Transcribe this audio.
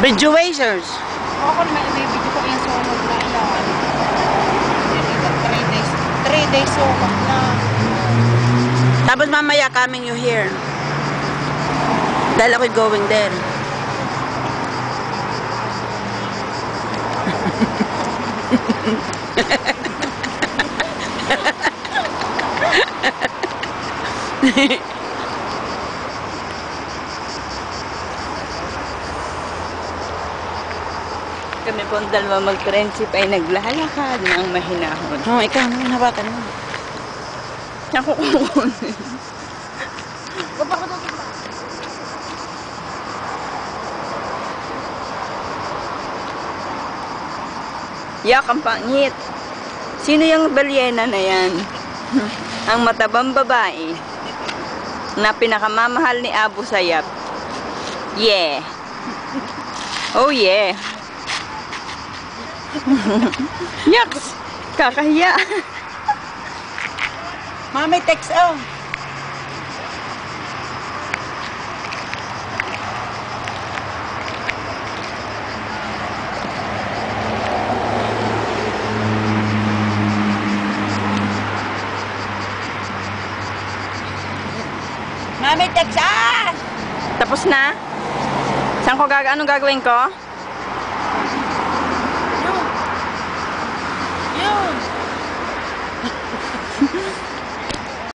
Graduations. Ako naman ibibigyo ko yung sulog na ilan. 3 days sulog na. Tapos mamaya coming you here. Dahil ako'y going there. Kami po ang dalawa mag-friendship ay naglalakad ng mahinahon. Oh, ikaw naman hawakan mo. Ako kukunin. Yak, ang pangit. Sino yung balyena na yan? Ang matabang babae na pinakamamahal ni Abu Sayyaf. Yeah. Oh yeah. Yaks! Kakahiya. Mami, text oh. Mami, text ah! Tapos na? Saan ko anong gagawin ko? Yun.